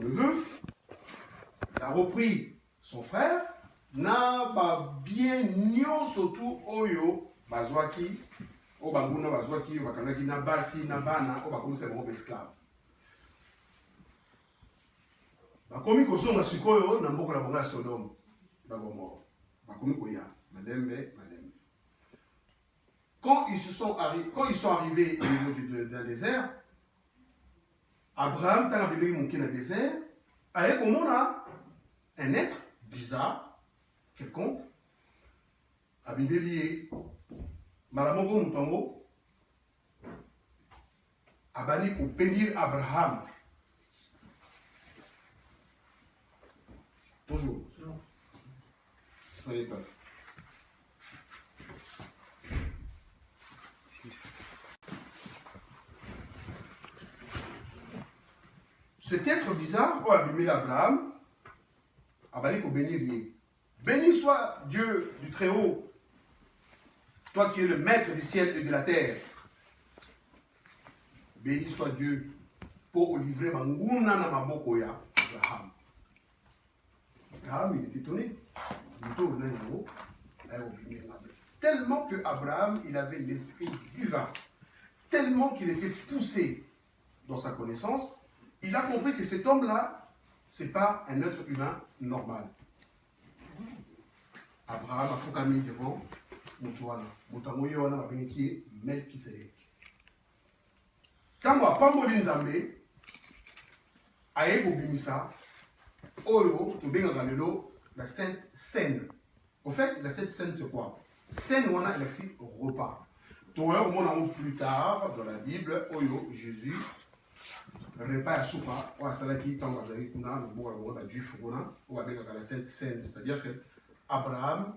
neveu, il a repris son frère, n'a pas bien nion surtout oyo, bazwaki, o banguna bazwaki, o bakanaki na basi, na bana, o bakomi se bango esclave. Bakomi kozonga sikoyo na mboka na bango ya Sodome, bagomoro. Bakomi koya, madembe. Quand ils sont arrivés au niveau d'un désert, Abraham, quand il est monté dans le désert, avec au monde un être bizarre, quelconque, a bibélié, Malamongo Moutongo, a banni pour bénir Abraham. Bonjour. Prenez place. Cet être bizarre, oh, abîmé Abraham, a banni pour bénir lui. Béni soit Dieu du Très-Haut, toi qui es le maître du ciel et de la terre. Béni soit Dieu pour livrer Manguna na Mabokoya, Abraham. Abraham, il est étonné. Tellement que Abraham, il avait l'esprit divin, tellement qu'il était poussé dans sa connaissance, il a compris que cet homme-là, ce n'est pas un être humain normal. Abraham a focalisé devant Moutouana. Moutamoyona va venir qui est Melchisedec. Quand on a pas moli Nzambe, aye bobimisa, oyo, to benga galelo, la Sainte Seine. Au fait, la Sainte Seine, c'est quoi? Seine, on a l'accès au repas. Toi, on a plus tard, dans la Bible, oyo, Jésus, repas à soupa, ou à salaki, tant que vous avez kuna, le mot à juif, ou à benga la Sainte Seine. C'est-à-dire que Abraham,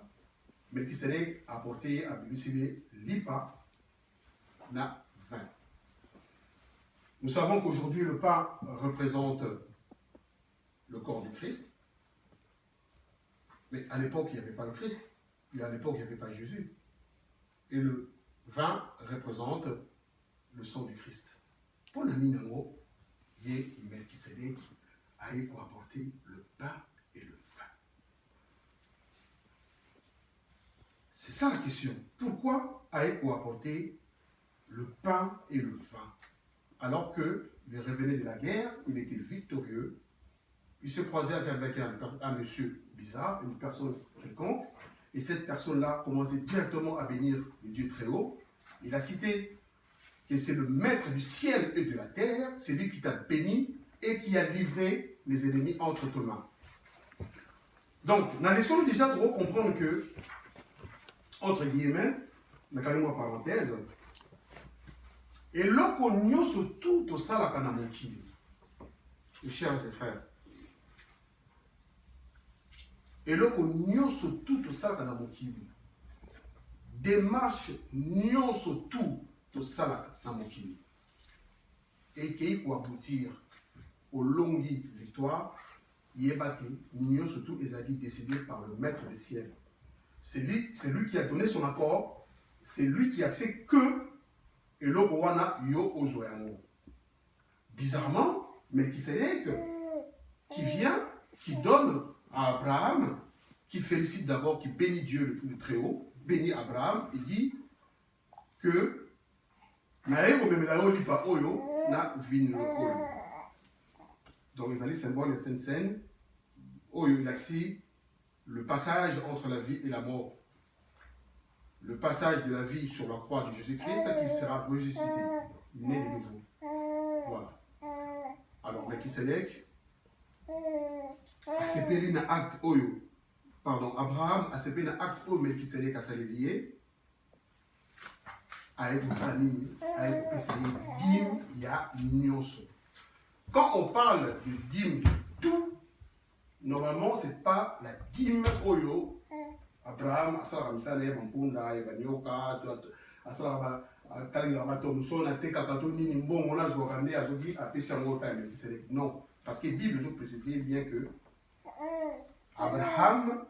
Melchisedec a apporté à Bilusile lipa na vin. Nous savons qu'aujourd'hui le pain représente le corps du Christ, mais à l'époque il n'y avait pas le Christ, et à l'époque il n'y avait pas Jésus. Et le vin représente le sang du Christ. Pour le minamo, il y a Melchisedec a pour apporter le pain et le vin. C'est ça la question. Pourquoi a-t-il apporté le pain et le vin? Alors que les revenait de la guerre, il était victorieux. Il se croisait avec un monsieur bizarre, une personne quelconque, et cette personne-là commençait directement à bénir le Dieu très haut. Il a cité que c'est le maître du ciel et de la terre, c'est lui qui t'a béni et qui a livré les ennemis entre tes mains. Donc, nous laissons déjà trop comprendre que, entre guillemets, on a quand même une parenthèse, et loko nyoso tout au salaka na mokili. Mes chers et frères. Et loko nyoso tout au salaka na mokili. Démarche nyoso tout au salaka na mokili. Et qui pour aboutir au longi victoire, yebake nyoso tout ezali décidé par le maître du ciel. C'est lui qui a donné son accord, c'est lui qui a fait que et l'autre wana yo ozoyango. Bizarrement, Melchisedec qui vient, qui donne à Abraham, qui félicite d'abord, qui bénit Dieu le très haut, bénit Abraham, il dit que donc les alliés symboles de Sainte Seine, oyo l'axi, le passage entre la vie et la mort. Le passage de la vie sur la croix de Jésus-Christ qu'il sera ressuscité, né de nouveau. Voilà. Alors, Melchisedec a séparé un acte oyo. Pardon, Abraham a séparé un acte oyo Melchisedec a salué. A été famille, a été essayé dîme ya nyonso. Quand on parle de dîme de tout, normalement, ce n'est pas la dîme oyo. Abraham asala kamisa ne bampunda ebanyoka asala kalinga bato musona teka kato nini mbongo na zwa kande azoki apesi yango pa Melchisedec. Non, parce que la Bible nous précise bien que Abraham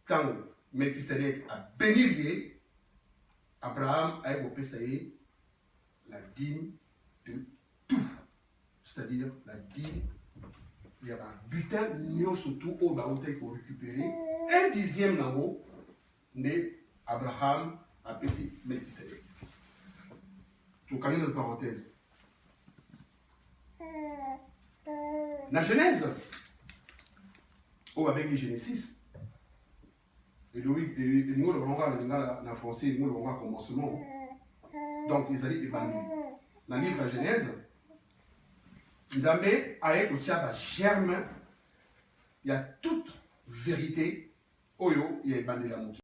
quand Melchisedec a béni Abraham a opéré la dîme de tout, c'est-à-dire la dîme il y a un butin surtout au baoté pour récupérer 1/10 nango né Abraham a PC Melchisedec. Tout quand une parenthèse. La Genèse, avec les Genesis, et le mot en français, le mot commencement. Donc, ils allaient évaluer. Dans le livre de la Genèse, ils avaient avec le germe, il y a toute vérité, il y a évalué la